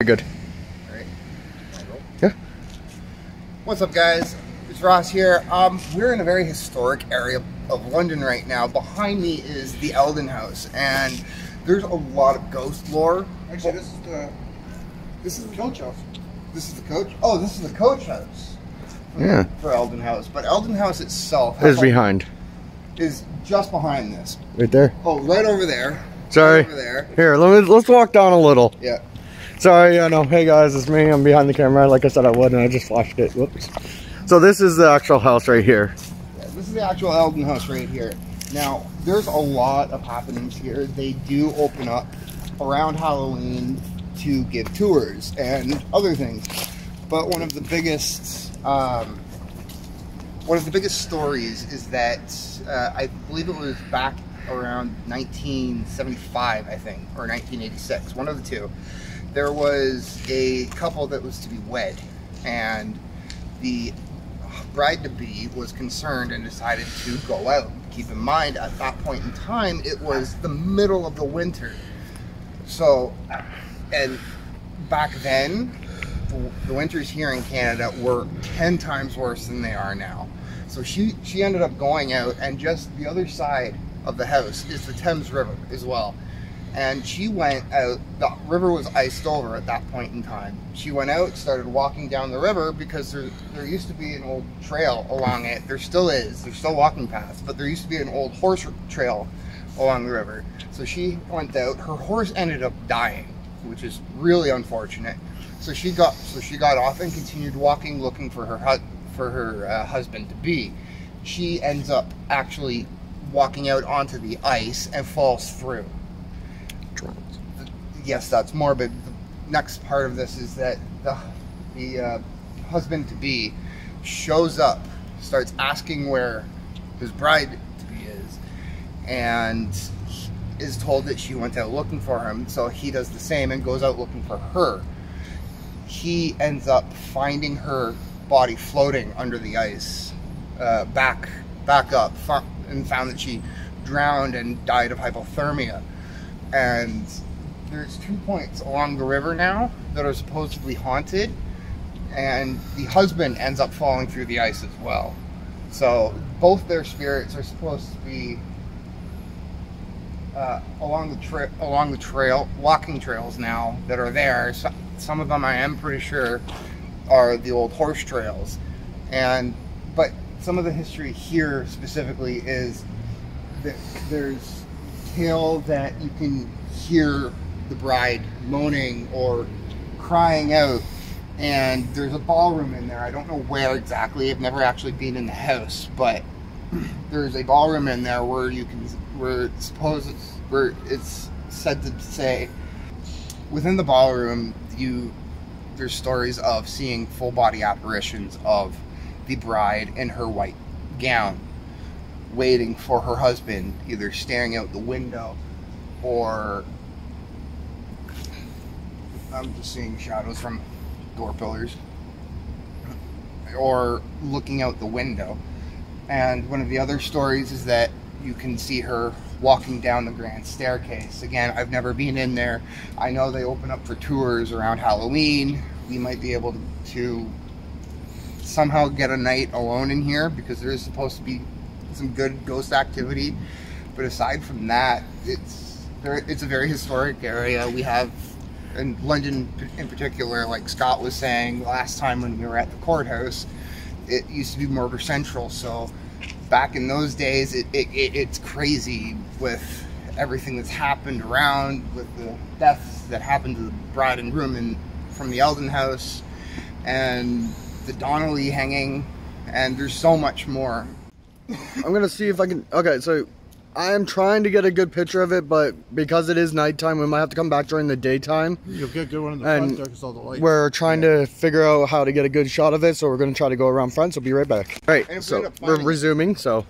good. All right. Yeah. What's up, guys? It's Ross here. We're in a very historic area of London right now. Behind me is the Eldon House, and there's a lot of ghost lore. Actually, this is the coach house. This is the coach? Oh, this is the coach house. Yeah. For Eldon House. But Eldon House itself Is behind. Is just behind this. Right there? Oh, right over there. Sorry. Right over there. Here, let's walk down a little. Yeah. Sorry, I know. Hey guys, it's me. I'm behind the camera like I said I would, and I just flashed it. Whoops. So this is the actual house right here. Yeah, this is the actual Eldon House right here. Now, there's a lot of happenings here. They do open up around Halloween to give tours and other things. But one of the biggest stories is that I believe it was back around 1975, I think, or 1986, one of the two. There was a couple that was to be wed, and the bride-to-be was concerned and decided to go out. Keep in mind, at that point in time, it was the middle of the winter. So, and back then, the winters here in Canada were 10 times worse than they are now. So she ended up going out, and just the other side of the house is the Thames River as well. And she went out, the river was iced over at that point in time. She went out, started walking down the river, because there used to be an old trail along it. There still is, there's still walking paths, but there used to be an old horse trail along the river. So she went out, her horse ended up dying, which is really unfortunate. So she got off and continued walking, looking for her husband to be. She ends up actually walking out onto the ice and falls through. Yes, that's morbid. The next part of this is that the husband to be shows up, starts asking where his bride to be is, and is told that she went out looking for him. So he does the same and goes out looking for her. He ends up finding her body floating under the ice, back up, and found that she drowned and died of hypothermia. And there's 2 points along the river now that are supposedly haunted, and the husband ends up falling through the ice as well. So both their spirits are supposed to be along the trail, walking trails now that are there. So, some of them, I am pretty sure, are the old horse trails, but some of the history here specifically is that there's tale that you can hear the bride moaning or crying out, and there's a ballroom in there. I don't know where exactly. I've never actually been in the house, but there's a ballroom in there where it's said to say within the ballroom there's stories of seeing full body apparitions of the bride in her white gown waiting for her husband, either staring out the window, or I'm just seeing shadows from door pillars, or looking out the window. And one of the other stories is that you can see her walking down the grand staircase. Again, I've never been in there. I know they open up for tours around Halloween. We might be able to somehow get a night alone in here, because there is supposed to be some good ghost activity. But aside from that, it's a very historic area. We have, in London in particular, like Scott was saying last time when we were at the courthouse, it used to be murder central. So back in those days, it's crazy with everything that's happened around, with the deaths that happened to the bride and groom from the Eldon House, and the Donnelly hanging, and there's so much more. I'm gonna see if I can. Okay, so I am trying to get a good picture of it, but because it is nighttime, we might have to come back during the daytime. You'll get a good one in the front there because all the lights. We're trying to figure out how to get a good shot of it, so we're gonna try to go around front. So be right back. All right, so we're resuming. So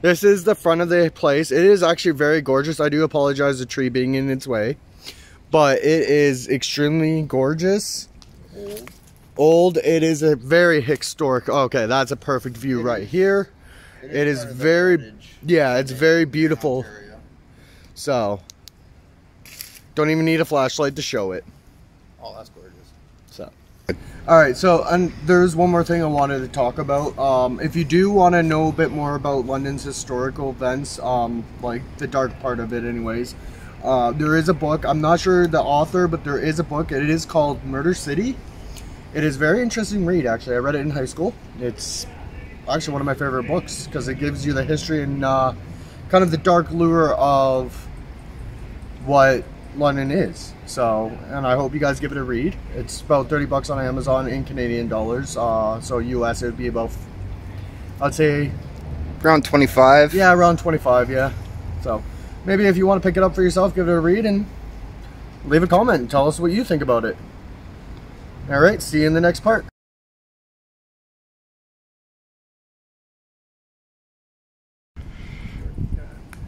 this is the front of the place. It is actually very gorgeous. I do apologize the tree being in its way, but it is extremely gorgeous. Old. It is a very historic. Okay, that's a perfect view right here. It is very, yeah, it's very beautiful. So, don't even need a flashlight to show it. Oh, that's gorgeous. So, all right. So, and there's one more thing I wanted to talk about. If you do want to know a bit more about London's historical events, like the dark part of it, anyways, there is a book. I'm not sure the author, but there is a book. It is called Murder City. It is a very interesting read. Actually, I read it in high school. It's actually one of my favorite books because it gives you the history and kind of the dark lure of what London is. So, and I hope you guys give it a read. It's about $30 on Amazon in Canadian dollars. So US it would be about, I'd say around 25. Yeah, around 25. Yeah. So maybe if you want to pick it up for yourself, give it a read and leave a comment and tell us what you think about it. All right, see you in the next part.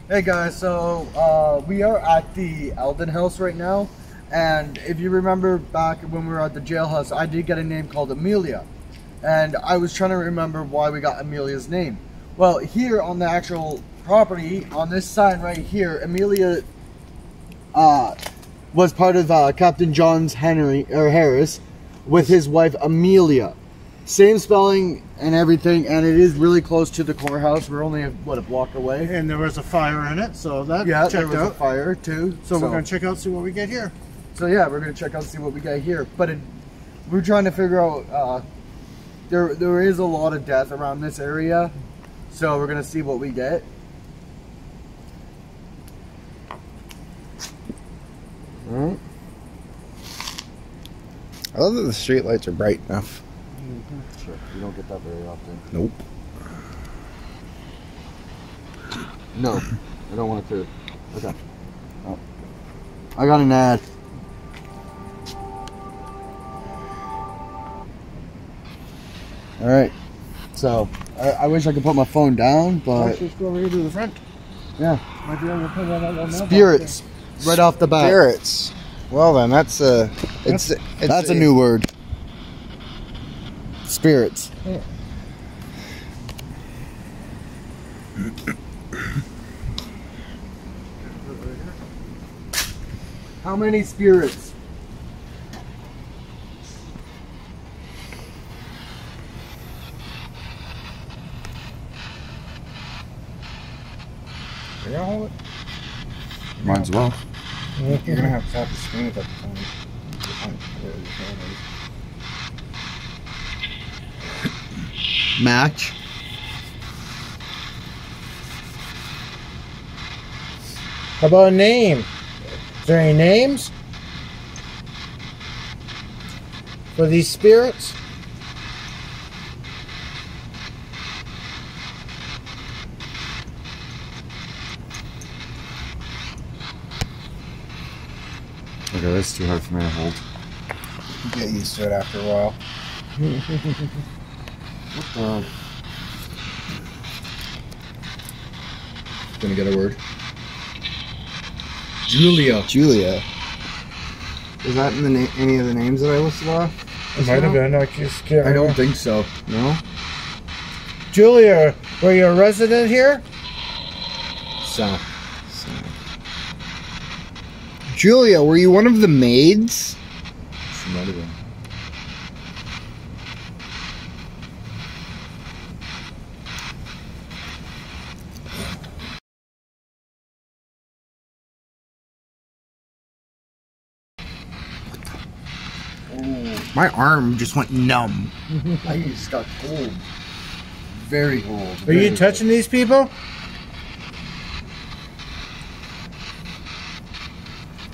Hey guys, so we are at the Eldon House right now, and if you remember back when we were at the jailhouse, I did get a name called Amelia, and I was trying to remember why we got Amelia's name. Well, here on the actual property, on this sign right here, Amelia was part of Captain John Harris with his wife Amelia. Same spelling and everything, and it is really close to the courthouse. We're only, what, a block away? And there was a fire in it, so that checked there was out. A fire too. So we're going to check out, see what we get here. So yeah, we're going to check out, see what we get here. But we're trying to figure out, there is a lot of death around this area, so we're going to see what we get. Alright. I love that the street lights are bright enough. Sure, you don't get that very often. Nope. No, I don't want it to. Okay. Oh. I got an ad. Alright. So, I wish I could put my phone down, but... Let's just go over here to the front. Yeah. Might be able to put that on the Spirits. Right off the bat. Spirits. Well then, that's a new word. Spirits. Yeah. How many spirits? You're gonna hold it? Might as well. You're gonna have to tap the screen at that time. Match. How about a name? Is there any names for these spirits? Okay, that's too hard for me to hold. You get used to it after a while. What the? Gonna get a word. Julia. Julia. Is that in the any of the names that I listed off? It might have been. I just can't I don't remember. think so. No? Julia, were you a resident here? So. Julia, were you one of the maids? She might have been. My arm just went numb. I just got cold. Very cold. Are you touching these people?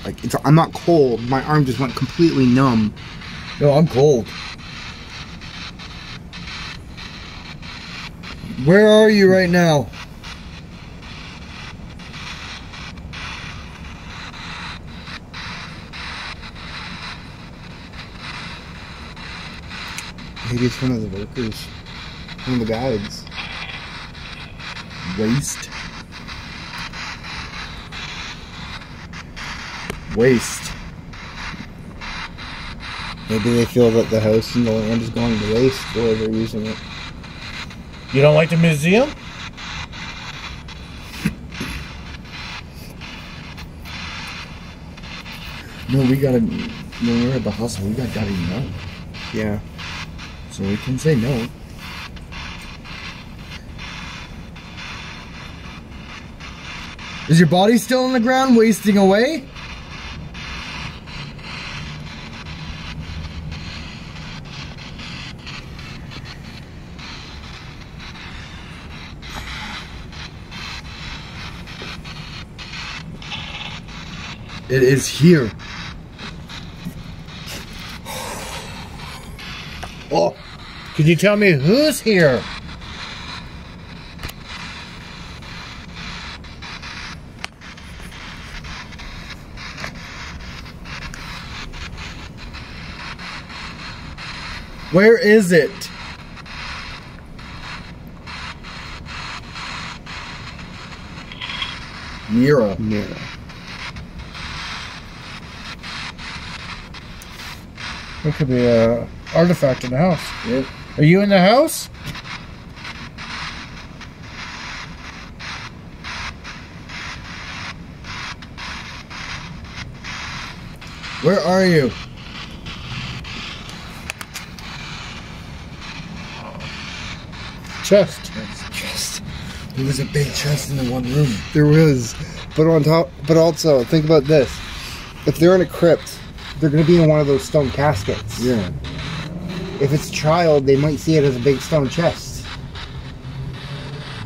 Like I'm not cold. My arm just went completely numb. No, I'm cold. Where are you right now? Maybe it's one of the workers. One of the guides. Waste. Waste. Maybe they feel that the house and the land is going to waste while they're using it. You don't like the museum? No, we gotta... When we were at the hospital, we got daddy no. Yeah. So we can say no. Is your body still on the ground, wasting away? It is here. Oh, could you tell me who's here? Where is it? Mira. Mira. There could be a artifact in the house. Yeah. Are you in the house? Where are you? Chest. Chest. There was a big chest in the one room. There was, but on top, but also think about this: if they're in a crypt, they're going to be in one of those stone caskets. Yeah. If it's a child, they might see it as a big stone chest.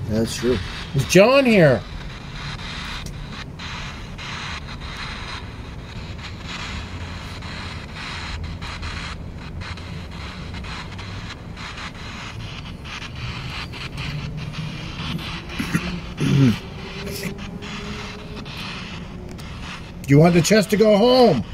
That's true. Is John here? You want the chest to go home?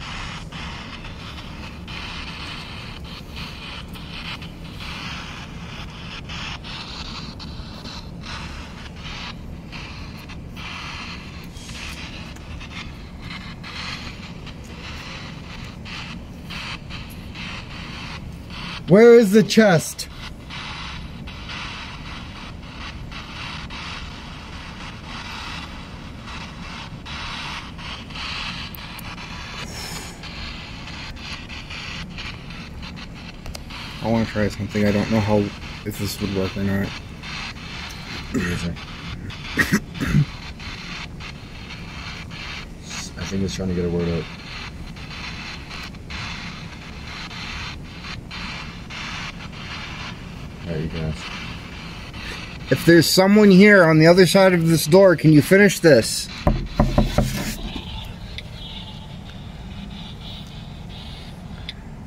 Where is the chest? I want to try something. I don't know how if this would work or not. I think it's trying to get a word out. Alright, you can ask. If there's someone here on the other side of this door, can you finish this?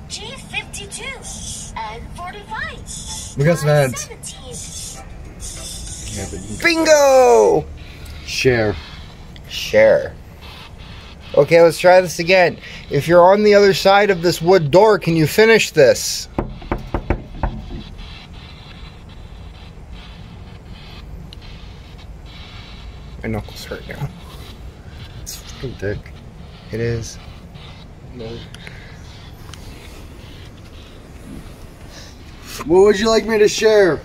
G52 and 45. We got some ads. 17. Yeah, but you Bingo! Share. Share. Okay, let's try this again. If you're on the other side of this wood door, can you finish this? My knuckles hurt now. It's fucking thick. It is. What would you like me to share?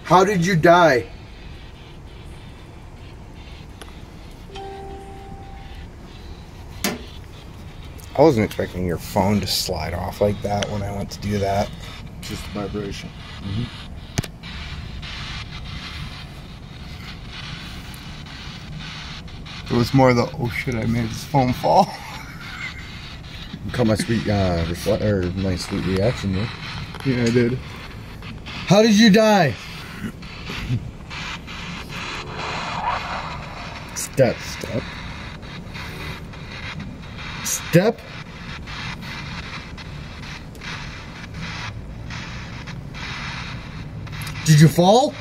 How did you die? I wasn't expecting your phone to slide off like that when I went to do that. just vibration. It was more the, oh shit, I made his phone fall. Caught my sweet my sweet reaction there. Yeah, I did. How did you die? Step. Step? Did you fall?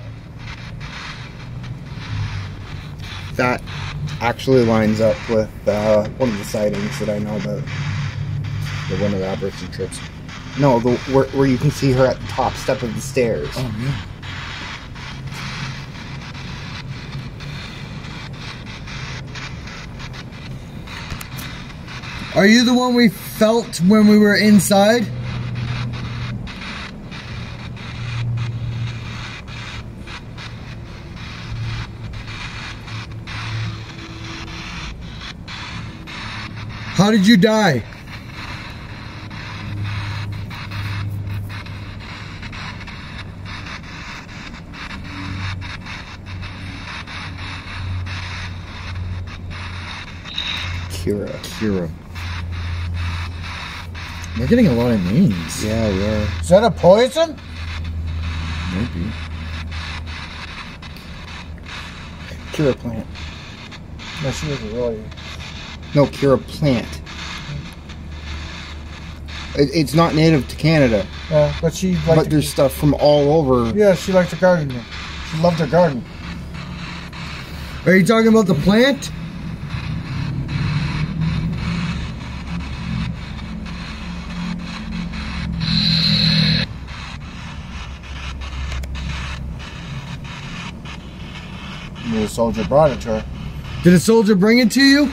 That actually lines up with one of the sightings that I know about. The one of the apparition trips. No, where you can see her at the top step of the stairs. Oh yeah. Are you the one we felt when we were inside? How did you die? Kira. We're getting a lot of names. Yeah, we are. Is that a poison? Maybe. Kira plant. No, she was really. No, Kira plant. It's not native to Canada. Yeah, but she liked. But there's stuff from all over. Yeah, she liked to garden. She loved her garden. Are you talking about the plant? The soldier brought it to her. Did a soldier bring it to you?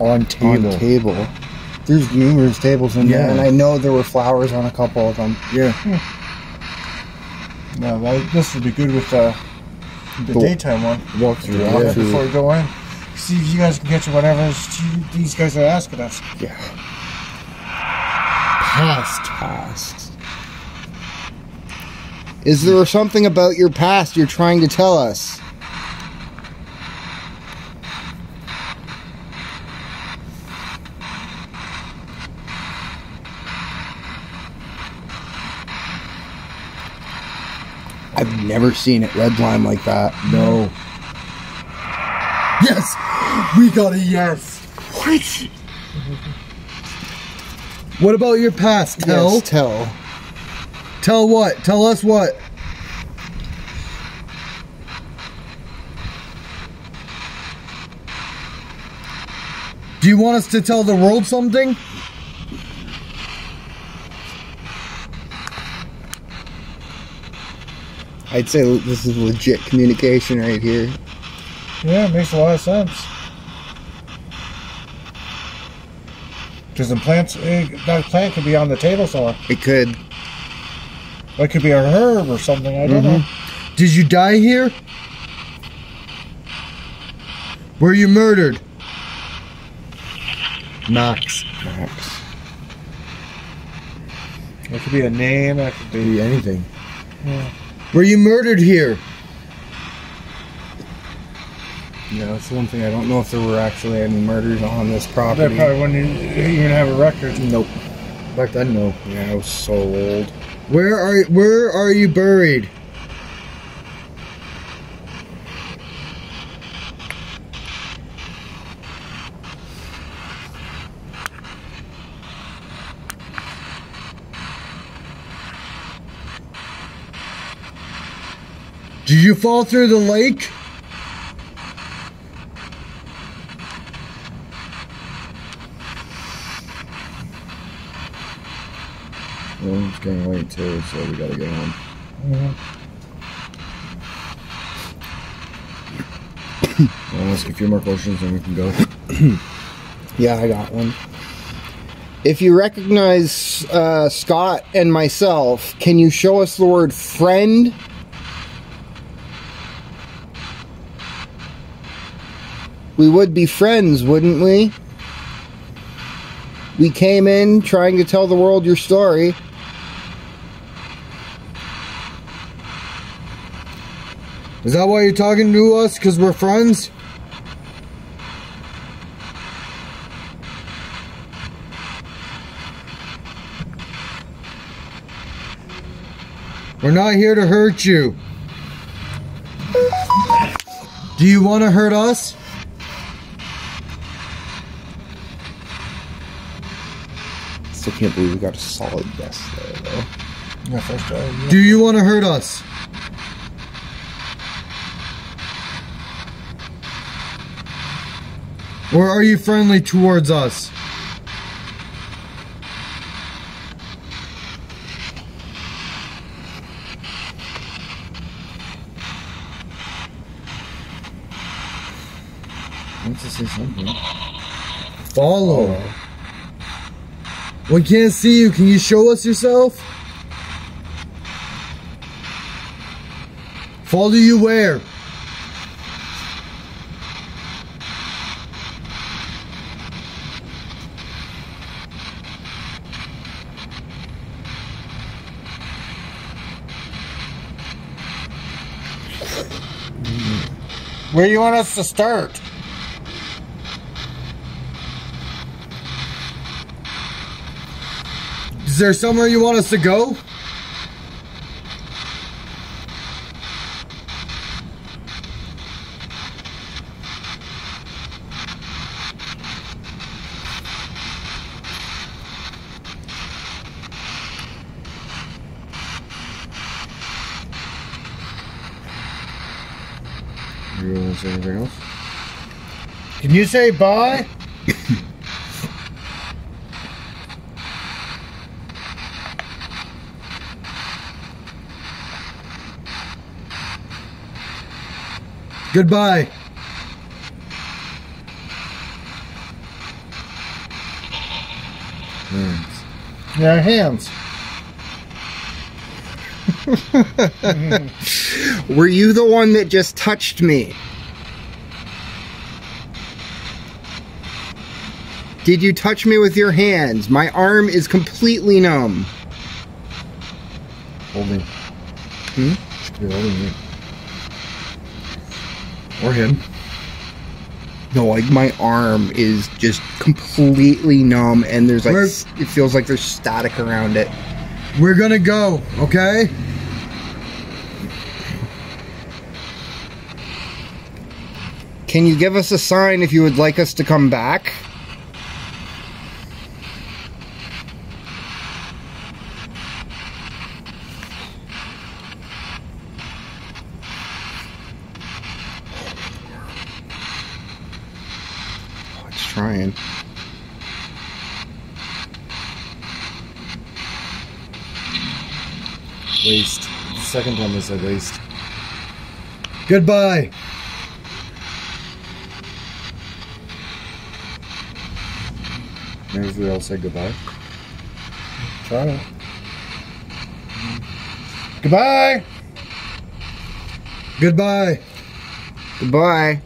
On table. There's numerous tables in there, Yeah. and I know there were flowers on a couple of them. Yeah. No, this would be good with the daytime one. Walk through. Yeah, before we go in. See if you guys can get you whatever these guys are asking us. Yeah. Past. Is there something about your past you're trying to tell us? I've never seen it redline like that. No. Yes! We got a yes! What? What about your past? Tell? Yes, tell. Tell what? Tell us what? Do you want us to tell the world something? I'd say this is legit communication right here. Yeah, it makes a lot of sense. Because that plant could be on the table somewhere. It could. It could be a herb or something. I don't know. Did you die here? Were you murdered? Max. It could be a name. It could be anything. Yeah. Were you murdered here? Yeah, that's the one thing. I don't know if there were actually any murders on this property. They probably wouldn't even have a record. Nope. Back then, no. Yeah, I was so old. Where are you buried? Did you fall through the lake? Well, it's getting late too, so we gotta get home. I'll ask a few more questions and we can go. Yeah, I got one. If you recognize Scott and myself, can you show us the word friend? We would be friends, wouldn't we? We came in trying to tell the world your story. Is that why you're talking to us? Because we're friends? We're not here to hurt you. Do you want to hurt us? Still can't believe we got a solid guess there, though. Yeah, first time. Do you want to hurt us? Or are you friendly towards us? Wants to say something. Follow. We can't see you. Can you show us yourself? Follow you where? Where do you want us to start? Is there somewhere you want us to go? You want to say anything else? Can you say bye? Goodbye. Yeah, hands. Were you the one that just touched me? Did you touch me with your hands? My arm is completely numb. Hold me. You're holding me. Or him. No, like my arm is just completely numb and there's like, it feels like there's static around it. We're gonna go, okay? Can you give us a sign if you would like us to come back? Oh, it's trying. Waste. The second time I said waste. Goodbye. Maybe if we all say goodbye. Try it. Goodbye. Goodbye. Goodbye.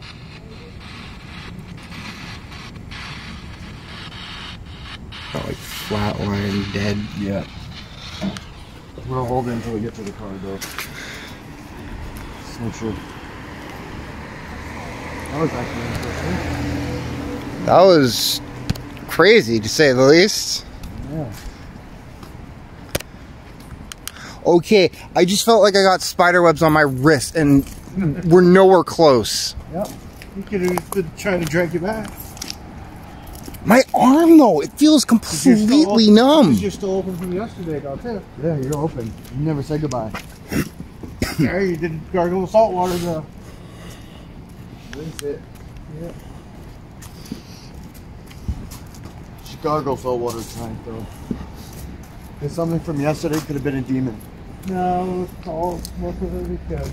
Got like flatline dead. Yeah. We'll hold it until we get to the car, though. Just make sure. That was actually interesting. That was crazy, to say the least. Yeah. Okay, I just felt like I got spider webs on my wrist, and we're nowhere close. Yep. You could have been trying to drag you back. My arm, though, it feels completely numb. You're still open from yesterday, though, too. Yeah, you're open. You never said goodbye. Yeah, you didn't gargle with salt water, though. Rinse it. Yeah. She gargle salt water tonight, though. There's something from yesterday could have been a demon. No, it's all most of it we could.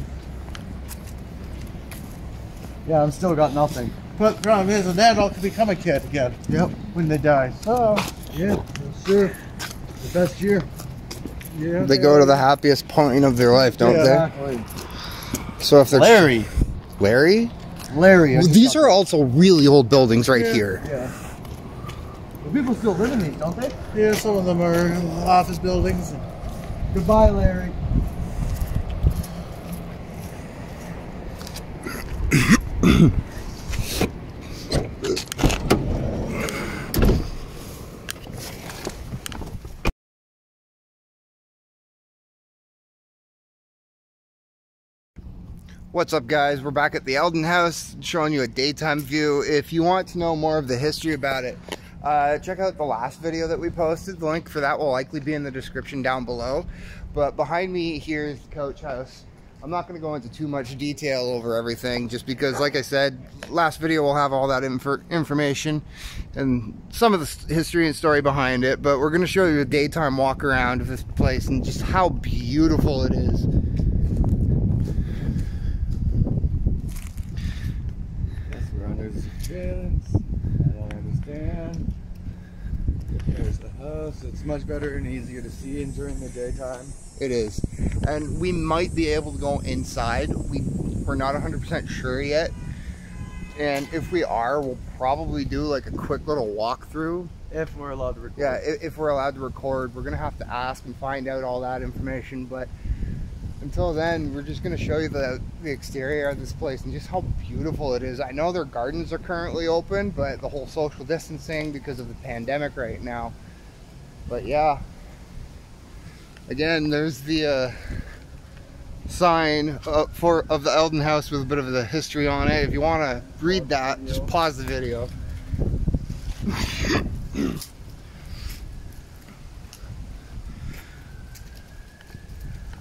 Yeah, I've still got nothing. But the problem is, an adult can become a kid again. Yep. When they die. So, Yeah, that's true. The best year. yeah. They go to the happiest point of their life, don't Exactly. they? So if they're... Larry. Larry? Larry. Well, these are also really old buildings right here. Yeah. Well, people still live in these, don't they? Yeah, some of them are office buildings. Goodbye, Larry. What's up, guys? We're back at the Eldon House, showing you a daytime view. If you want to know more of the history about it, check out the last video that we posted. The link for that will likely be in the description down below. But behind me here is the coach house. I'm not going to go into too much detail over everything, just because, like I said, last video will have all that information and some of the history and story behind it. But we're going to show you a daytime walk around of this place and just how beautiful it is. Surrounders of surveillance. I don't understand. There's the hut. So it's much better and easier to see in during the daytime. It is. And we might be able to go inside. We're not 100% sure yet. And if we are, we'll probably do like a quick little walkthrough. If we're allowed to record. Yeah, if we're allowed to record. We're going to have to ask and find out all that information. But until then, we're just going to show you the exterior of this place and just how beautiful it is. I know their gardens are currently open, but the whole social distancing because of the pandemic right now. But yeah, again, there's the sign of the Eldon House with a bit of the history on it. If you want to read that, just pause the video.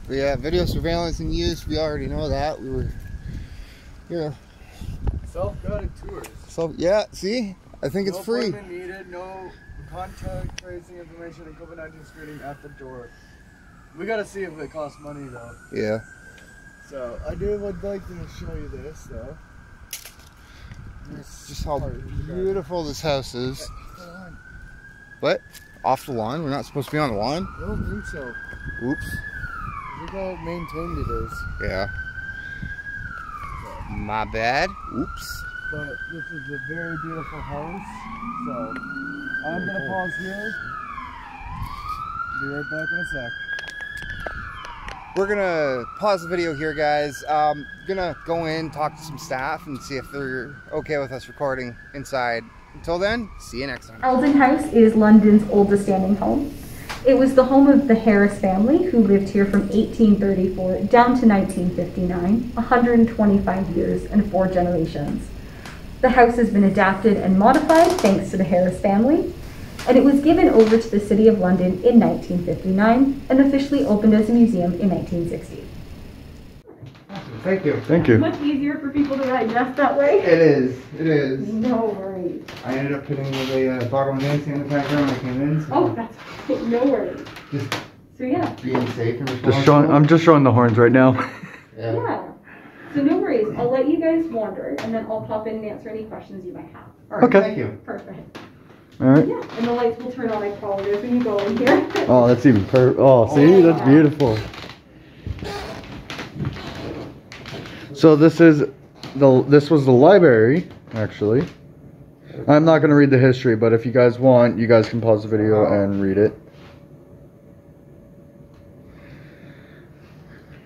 But yeah, video surveillance and use, we already know that. We were, Self-guided tours. So yeah, see, I think it's free. No appointment needed, no contact tracing information and COVID-19 screening at the door. We gotta see if it costs money though. Yeah. So I would like to show you this though. It's just how beautiful this house is. What? Off the lawn? We're not supposed to be on the lawn? I don't think so. Oops. Look how maintained it is. Yeah. My bad. Oops. But this is a very beautiful house. So I'm gonna pause here. Be right back in a sec. We're gonna pause the video here, guys. Gonna go in, talk to some staff, and see if they're okay with us recording inside. Until then, see you next time. Eldon House is London's oldest standing home. It was the home of the Harris family, who lived here from 1834 down to 1959, 125 years and 4 generations. The house has been adapted and modified thanks to the Harris family, and it was given over to the City of London in 1959 and officially opened as a museum in 1960. Thank you. Thank you. Much easier for people to digest that way. It is. It is. No worries. I ended up hitting with a bottle of Nancy in the background when I came in. So Oh, that's okay. No worries. just So yeah. being safe and responsible. I'm just showing the horns right now. Yeah. Yeah. So no worries. I'll let you guys wander, and then I'll pop in and answer any questions you might have. All right. Okay. Thank you. Perfect. Alright. Yeah, and the lights will turn on, I apologize, when you go in here. Oh, that's even oh, see? That's beautiful. So this was the library, actually. I'm not going to read the history, but if you guys want, you guys can pause the video and read it.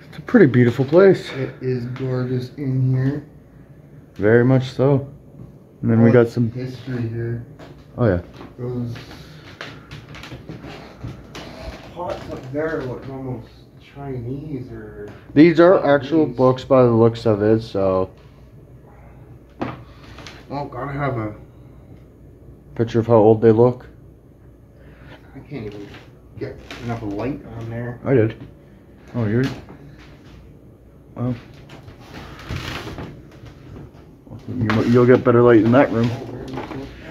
It's a pretty beautiful place. It is gorgeous in here. Very much so. And then we got some history here. Oh yeah. Those pots up there look almost Chinese or... These are actual books by the looks of it, so... Oh, gotta have a... Picture of how old they look. I can't even get enough light on there. I did. Oh, you're... Well... You'll get better light in that room.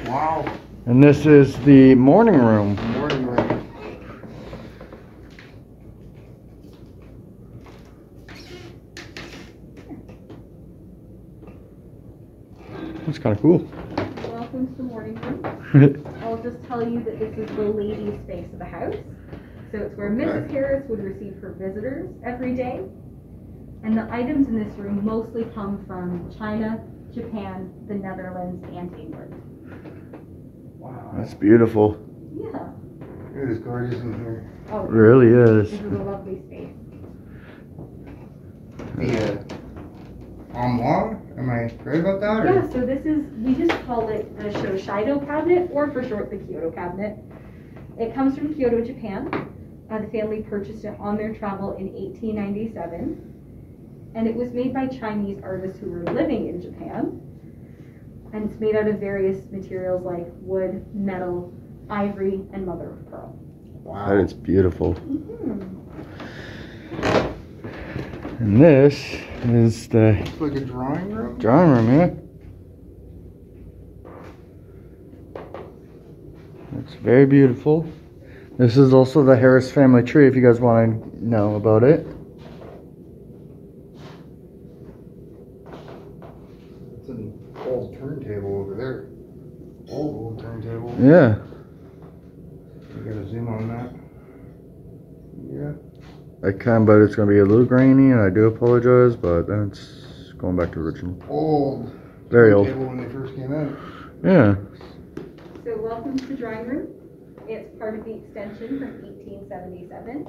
Wow. And this is the morning room. Morning room. That's kind of cool. Welcome to the morning room. I'll just tell you that this is the ladies' space of the house. So it's where Mrs. Harris would receive her visitors every day. And the items in this room mostly come from China, Japan, the Netherlands, and England. Wow. That's beautiful. Yeah. It is gorgeous in here. Oh, It really is. this is a lovely space. The armoire? Am I right about that? Yeah, so this is, we just call it the Kyoto Cabinet, or for short, the Kyoto Cabinet. It comes from Kyoto, Japan. The family purchased it on their travel in 1897. And it was made by Chinese artists who were living in Japan. And it's made out of various materials like wood, metal, ivory, and mother of pearl. Wow. That is beautiful. Mm-hmm. And this is the It's like a drawing room? drawing room, yeah. It's very beautiful. This is also the Harris family tree if you guys want to know about it. It's an old turntable over there. Old turntable. Yeah. You gotta zoom on that. Yeah. I can, but it's gonna be a little grainy, and I do apologize, but that's going back to original. Old. Very old. Table when they first came out. Yeah. So welcome to the drawing room. It's part of the extension from 1877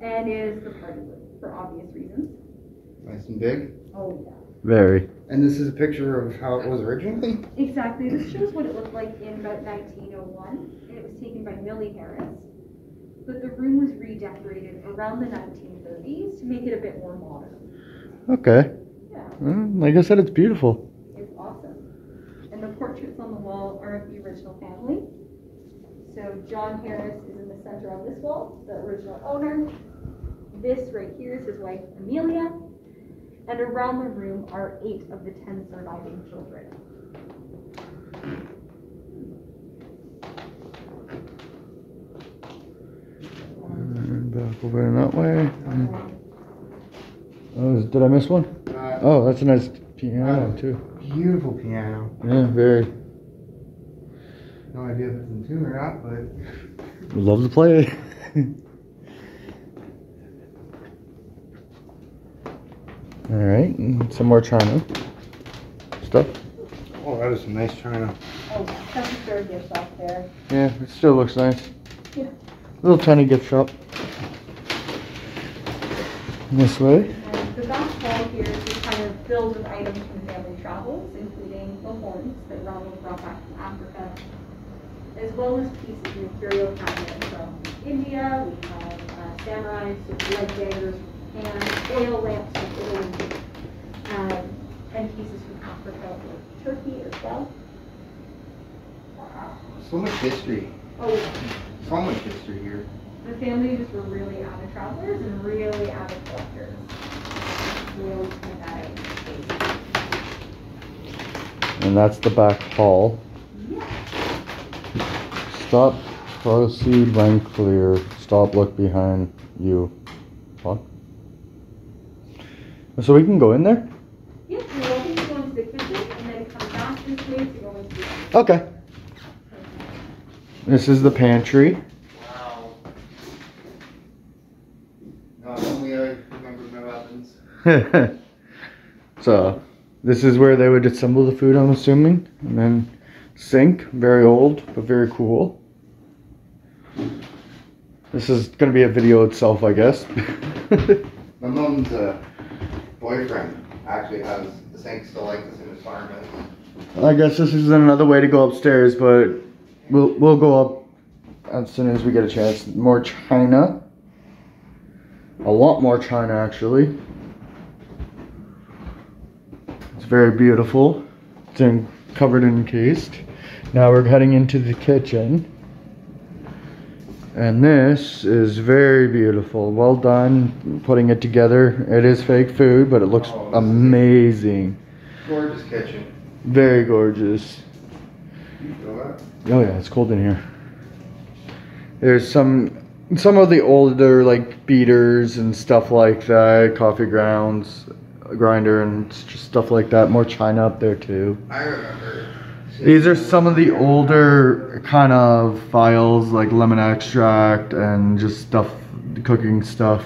and is the party room for obvious reasons. Nice and big. Oh yeah. Very. And this is a picture of how it was originally? Exactly. This shows what it looked like in about 1901. And it was taken by Millie Harris. But the room was redecorated around the 1930s to make it a bit more modern. Okay. Yeah. Like I said, it's beautiful. It's awesome. And the portraits on the wall are of the original family. So John Harris is in the center on this wall, the original owner. This right here is his wife, Amelia. And around the room are 8 of the 10 surviving children. And back over in that way. Oh, did I miss one? Oh, that's a nice piano too. Beautiful piano. Yeah, very. No idea if it's in tune or not, but... Would love to play it. Alright, some more china stuff. Oh, that is some nice china. Oh, that's a third gift shop there. Yeah, it still looks nice. Yeah. Little tiny gift shop. This way. And the back wall here is just kind of filled with items from family travels, including the horns that Ronald brought back from Africa, as well as pieces of the Kyoto Cabinet from India. We have samurai, so leg daggers and oil lamps from Italy, and pieces from Africa or Turkey as well. Wow. So much history. Oh, yeah. So much history here. The family just were really avid travelers and really avid collectors. We always point that out. And that's the back hall. Yeah. Stop, proceed when clear. Stop, look behind you. What? So we can go in there? Yeah, you're welcome to go into the kitchen and then come back this way to go into the Okay. This is the pantry. Wow. No, only I remember my weapons. So, this is where they would assemble the food, I'm assuming. And then sink, very old, but very cool. This is going to be a video itself, I guess. My mom's boyfriend actually has the sink still like this in his farmhouse. I guess this is another way to go upstairs, but we'll go up as soon as we get a chance. More china. A lot more china, actually. It's very beautiful. It's covered and encased. Now we're heading into the kitchen. And this is very beautiful. Well done putting it together. It is fake food, but it looks amazing. Gorgeous kitchen. Very gorgeous. You feel that? Oh yeah, it's cold in here. There's some of the older like beaters and stuff like that, coffee grounds, grinder and just stuff like that. More china up there too. I remember. These are some of the older kind of files like lemon extract and just stuff, cooking stuff.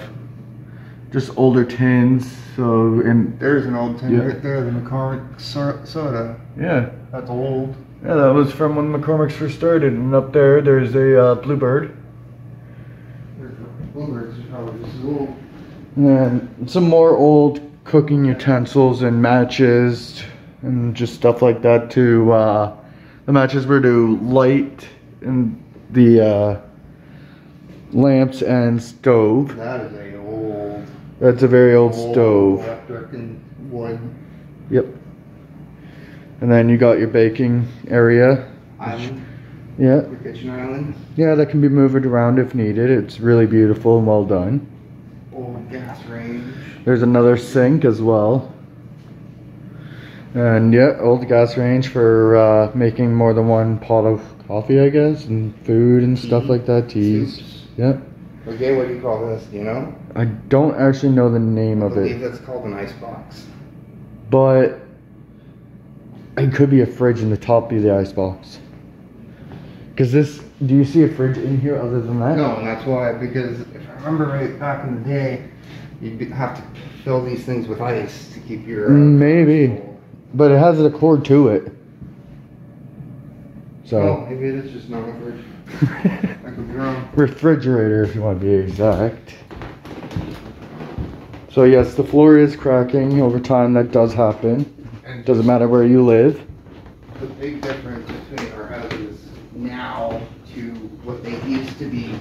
Just older tins. So There's an old tin Yeah. right there, the McCormick soda. Yeah. That's old. Yeah, that was from when McCormick's first started. And up there, there's a Bluebird. Bluebirds is probably just as old. And then some more old cooking utensils and matches and just stuff like that too. The matches were to light and the lamps and stove. That is a old. That's a very old stove. Electric and wood. Yep. And then you got your baking area. Island. Yeah. Your kitchen island. Yeah, that can be moved around if needed. It's really beautiful and well done. Old gas range. There's another sink as well. And yeah, old gas range for making more than one pot of coffee, I guess, and food and stuff like that, teas. Soups. Yeah. Okay, what do you call this? Do you know? I don't actually know the name I of believe it, that's called an ice box. but it could be a fridge and the top be the icebox. Because this, do you see a fridge in here other than that? No, and that's why, because if I remember right back in the day, you'd have to fill these things with ice to keep your... Maybe. But it has a cord to it. So. Oh, maybe it is just not a fridge. I could be wrong. Refrigerator, if you want to be exact. So yes, the floor is cracking over time. That does happen. And doesn't matter where you live. The big difference between our houses now to what they used to be.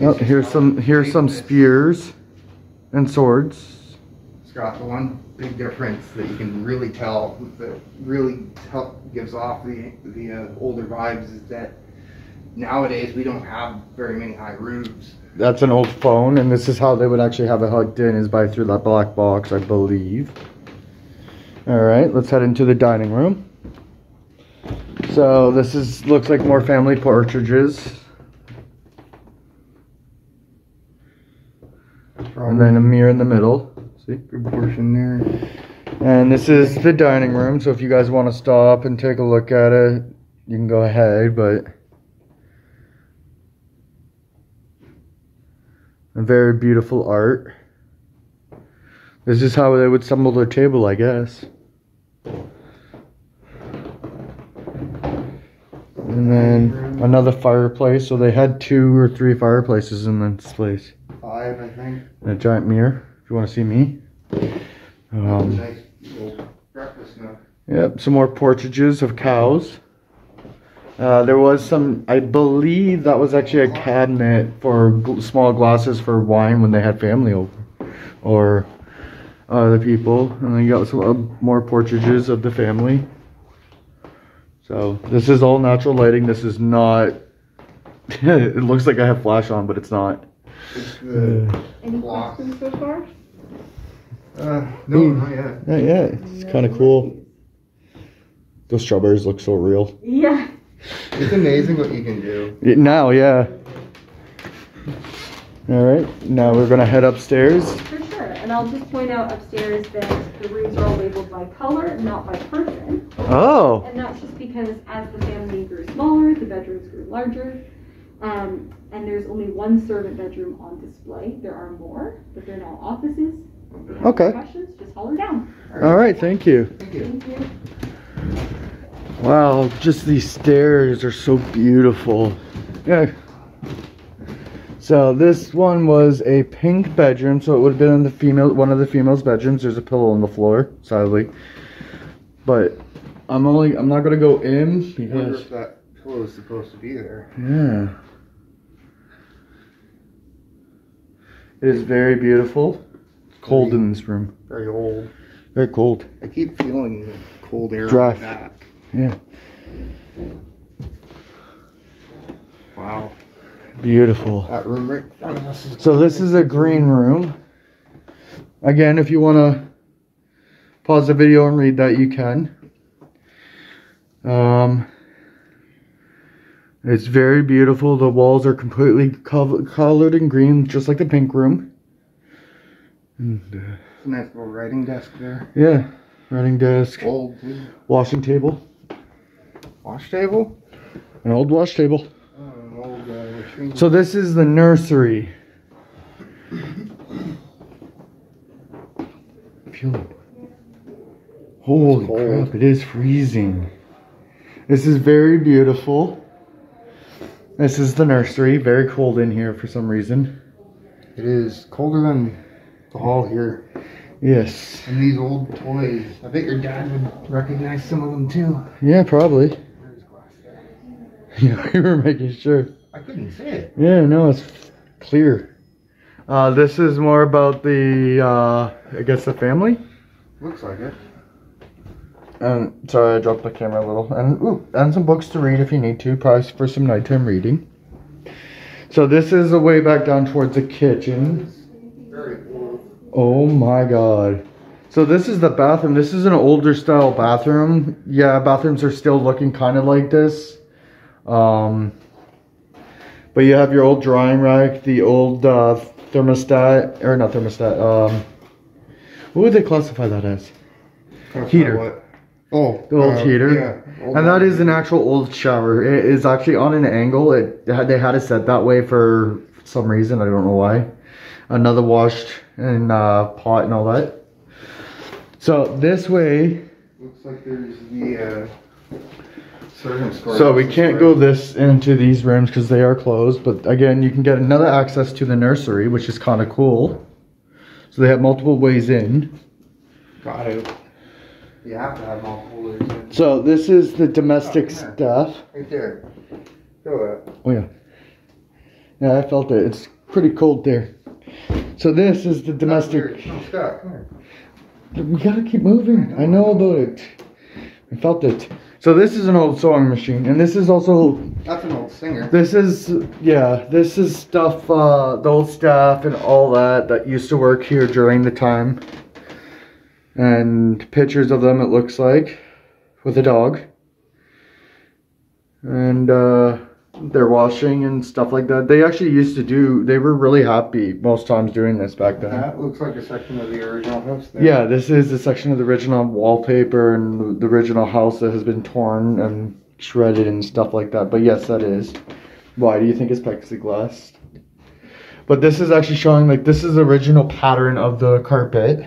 Oh, here's some spears and swords. Scott, the one big difference that you can really tell, that really gives off the older vibes, is that nowadays we don't have very many high roofs. That's an old phone, and this is how they would actually have it hooked in, is by through that black box, I believe. Alright, let's head into the dining room. So this looks like more family portraits. And then a mirror in the middle. See? Good portion there. And this is the dining room, so if you guys want to stop and take a look at it, you can go ahead, but a very beautiful art. This is how they would assemble their table, I guess. And then another fireplace, so they had 2 or 3 fireplaces in this place. 5, I think. And a giant mirror, if you want to see me. Nice little breakfast nook. Yep, some more portraits of cows. There was some, I believe that was actually a cabinet for small glasses for wine when they had family over, or other people. And then you got some more portraits of the family. So this is all natural lighting. This is not, it looks like I have flash on, but it's not. Any questions so far? No, not yet. Not yet. It's kind of cool. Those strawberries look so real. Yeah. It's amazing what you can do. Now, yeah. Alright, now we're going to head upstairs. For sure. And I'll just point out upstairs that the rooms are all labeled by color, not by person. Oh. And that's just because as the family grew smaller, the bedrooms grew larger. And there's only one servant bedroom on display. There are more, but they're now offices. If you have Okay. any questions, just holler down. Alright, thank you. Thank you. Thank you. Wow, just these stairs are so beautiful. Yeah. So this one was a pink bedroom, so it would have been in one of the females' bedrooms. There's a pillow on the floor, sadly. But I'm not gonna go in I wonder because if that pillow is supposed to be there. yeah. It is very beautiful. It's cold in this room. Very old. Very cold. I keep feeling the cold air Dry. on my back. Yeah. Wow. Beautiful. That room right in front of us is... So this is a green room. Again, if you want to pause the video and read that, you can. It's very beautiful. The walls are completely colored in green, just like the pink room. And, It's a nice little writing desk there. yeah, writing desk, Old, too. washing table, Wash table? an old wash table. Oh, an old latrine. So this is the nursery. Feel it. Holy crap, it is freezing. This is very beautiful. This is the nursery. Very cold in here for some reason. It is colder than the hall here. Yes. And these old toys. I bet your dad would recognize some of them too. Yeah, probably. There's glass there. Yeah, we were making sure. I couldn't see it. Yeah, no, it's clear. This is more about the, I guess the family. Looks like it. And sorry, I dropped the camera a little. And some books to read if you need to, probably for some nighttime reading. So this is a way back down towards the kitchen. Very old. Oh my god. So this is the bathroom. This is an older style bathroom. Yeah, bathrooms are still looking kind of like this. But you have your old drying rack, the old thermostat, or not thermostat, what would they classify that as? Heater. What? Oh, the old heater. Yeah, old and that is an actual old shower. It is actually on an angle. They had it set that way for some reason. I don't know why. Another washed and pot and all that. So this way. Looks like there's the servants' quarters. So we can't go into these rooms because they are closed. But again, you can get another access to the nursery, which is kind of cool. So they have multiple ways in. Got it. You have to have multiple ways in. So this is the domestic stuff. Right there. Go up. Oh yeah. Yeah, I felt it. It's pretty cold there. So this is the domestic. I'm stuck. Come here. We gotta keep moving. I know about it. I felt it. So this is an old sewing machine, and this is also. That's an old singer. This is this is stuff. The old staff and all that used to work here during the time. And pictures of them, it looks like, with a dog. And they're washing and stuff like that. They actually used to do, they were really happy most times doing this back then. That looks like a section of the original house there. Yeah, this is a section of the original wallpaper and the original house that has been torn and shredded and stuff like that. But yes, that is. Why do you think it's plexiglass? But this is actually showing, like, this is the original pattern of the carpet.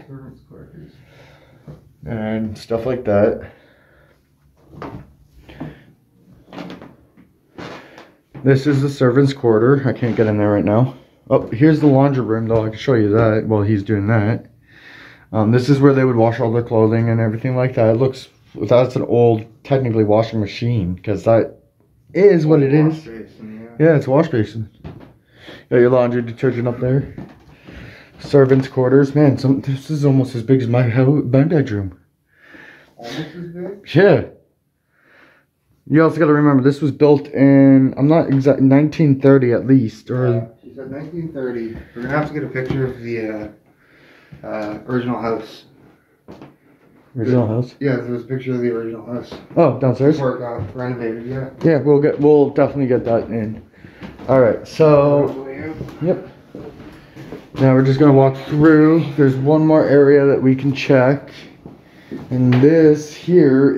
And stuff like that. This is the servant's quarter. I can't get in there right now. Oh, here's the laundry room though. I can show you that while he's doing that. This is where they would wash all their clothing and everything like that. It looks, that's an old, technically washing machine, because that is what it is. Yeah, it's a wash basin. Got your laundry detergent up there. Servants' quarters. Man, this is almost as big as my bedroom. Almost as big? Yeah. You also got to remember, this was built in, I'm not exact, 1930 at least. Or she said 1930. We're going to have to get a picture of the original house. Original house? Yeah, there's a picture of the original house. Oh, downstairs? Before it got renovated, yeah. Yeah, we'll definitely get that in. Alright, so, yep. Now we're just going to walk through. There's one more area that we can check. And this here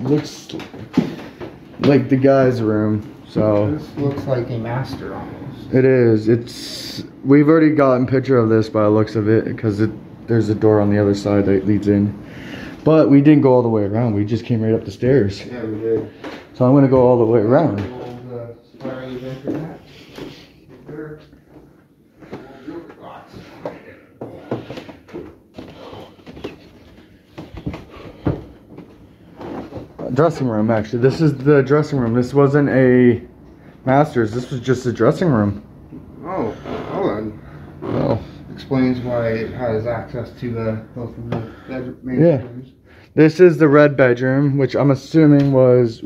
looks like the guy's room. So this looks like a master almost. It is. We've already gotten a picture of this by the looks of it, because there's a door on the other side that leads in. But we didn't go all the way around. We just came right up the stairs. Yeah, we did. So I'm going to go all the way around. Dressing room, actually. This is the dressing room. This wasn't a master's. This was just a dressing room. Oh, hold on. Oh. Explains why it has access to both of the main bedrooms. This is the red bedroom, which I'm assuming was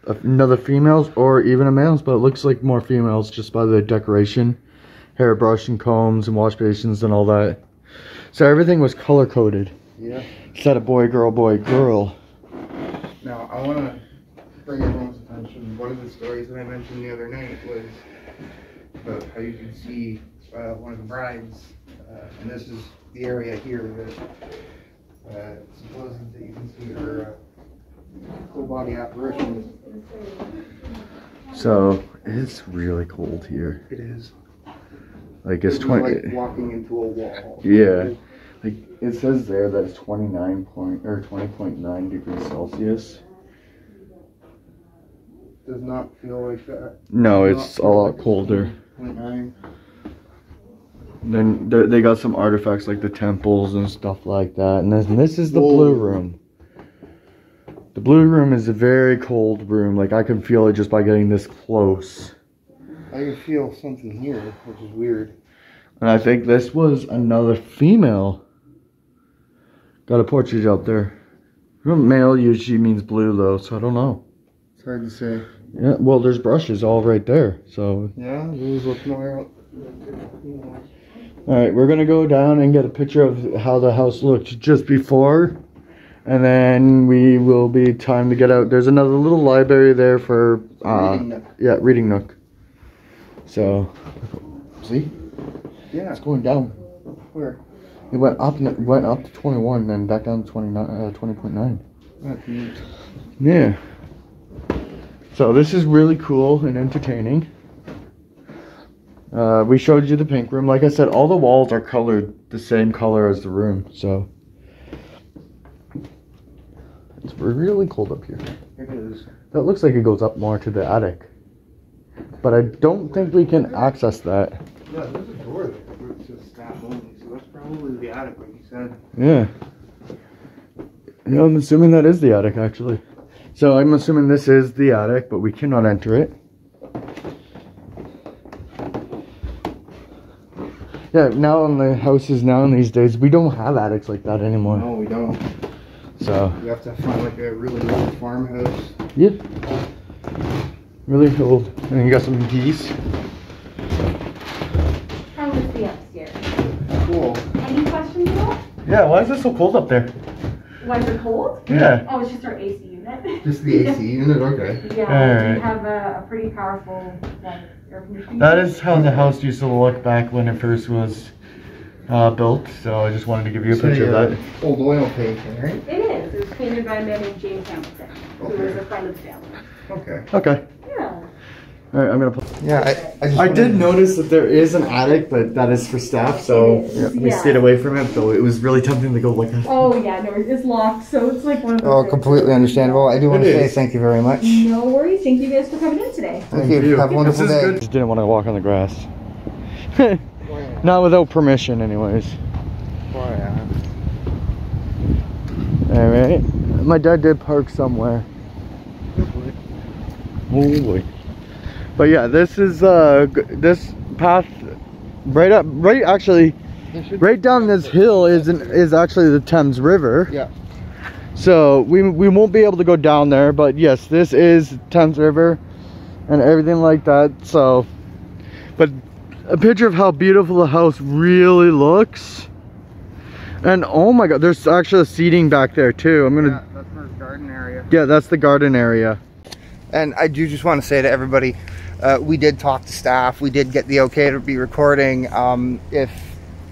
another female's or even a male's, but it looks like more females just by the decoration, hairbrush and combs and wash basins and all that. So everything was color coded. Yeah. Instead of boy, girl, boy, girl. Now, I want to bring everyone's attention. One of the stories that I mentioned the other night was about how you can see one of the brides, and this is the area here that supposedly that you can see her full body apparition. So it's really cold here. It is. Like it's 20. Like walking into a wall. Yeah. Like it says there that it's 20.9 degrees Celsius. Does not feel like that. No, it's a lot colder. 0.9. Then they got some artifacts like the temples and stuff like that. And this is the blue room. The blue room is a very cold room. Like I can feel it just by getting this close. I can feel something here, which is weird. And I think this was another female. Got a portrait out there. Male usually means blue though, so I don't know. It's hard to say. Yeah, well there's brushes all right there, so. Yeah, those look more. Alright, we're gonna go down and get a picture of how the house looked just before. And then we will be time to get out. There's another little library there for reading nook. Yeah, reading nook. So see? Yeah. It's going down. Where? It went up to 21, then back down to 20.9. That's neat. Yeah. So this is really cool and entertaining. We showed you the pink room. Like I said, all the walls are colored the same color as the room, so it's really cold up here. It is. That looks like it goes up more to the attic, but I don't think we can access that. Yeah, there's a door there, but it's just staff only, so that's probably the attic, like you said. Yeah. Yeah, I'm assuming that is the attic, actually. So I'm assuming this is the attic, but we cannot enter it. Yeah, now in the houses now in these days, we don't have attics like that anymore. No, we don't. So You have to find like a really old farmhouse. yeah, really old. And you got some geese. How was the upstairs? Cool. Any questions at all? Yeah, why is it so cold up there? Why is it cold? Yeah. Oh, it's just our AC unit. Just the AC unit, okay. Yeah, Alright. we have a pretty powerful air conditioning. That is how the house used to look back when it first was built. So I just wanted to give you a picture of that. Old oil painting, right? It is. It was painted by a man named James Hamilton, who was a friend of the family. Okay. Okay. Yeah. All right, I'm gonna. Yeah, I did notice that there is an attic, but that is for staff, so It is, we yeah. stayed away from it. Though it was really tempting to go look at. Oh yeah, no, it's locked, so it's like one of those. Oh, completely understandable. I do want to It say is. thank you very much. No worries. Thank you guys for coming in today. Thank you. Have a wonderful This is day. good. Just didn't want to walk on the grass. Not without permission, anyways. Oh, yeah. All right. My dad did park somewhere. Oh boy. But yeah, this is this path right down this hill is actually the Thames River. Yeah. So we won't be able to go down there, but yes, this is Thames River and everything like that. So, but a picture of how beautiful the house really looks. And oh my god, there's actually seating back there too. Yeah, that's our garden area. Yeah, that's the garden area. And I do just want to say to everybody, we did talk to staff. We did get the okay to be recording. If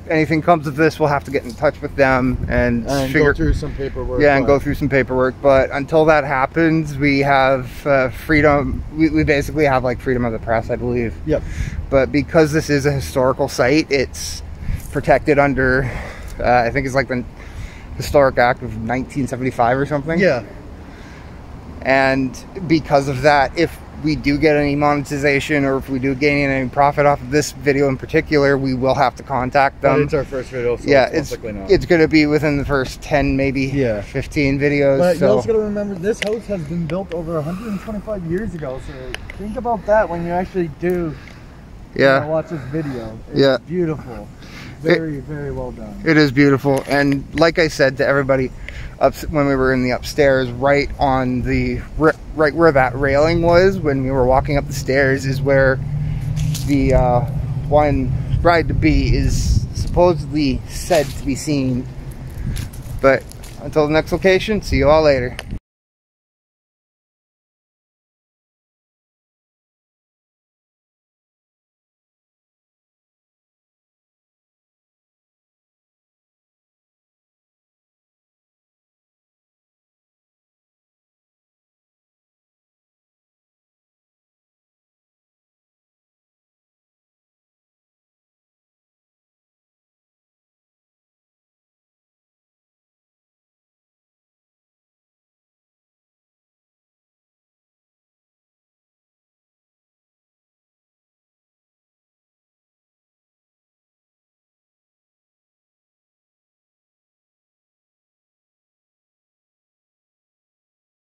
anything comes of this, we'll have to get in touch with them and go through some paperwork. Yeah, and go through some paperwork. But until that happens, we have freedom. We basically have like freedom of the press, I believe. Yep. But because this is a historical site, it's protected under, I think it's like the Historic Act of 1975 or something. Yeah. And because of that, if we do get any monetization or if we do gain any profit off of this video in particular, we will have to contact them. But it's our first video, so yeah, it's not. It's going to be within the first 10, maybe 15 videos. But so. you also got to remember, this house has been built over 125 years ago, so think about that when you actually do watch this video. It's beautiful. Very, very well done. It is beautiful. And like I said to everybody when we were in the upstairs, right on the right where that railing was when we were walking up the stairs is where the one bride-to-be is supposedly said to be seen. But until the next location, see you all later.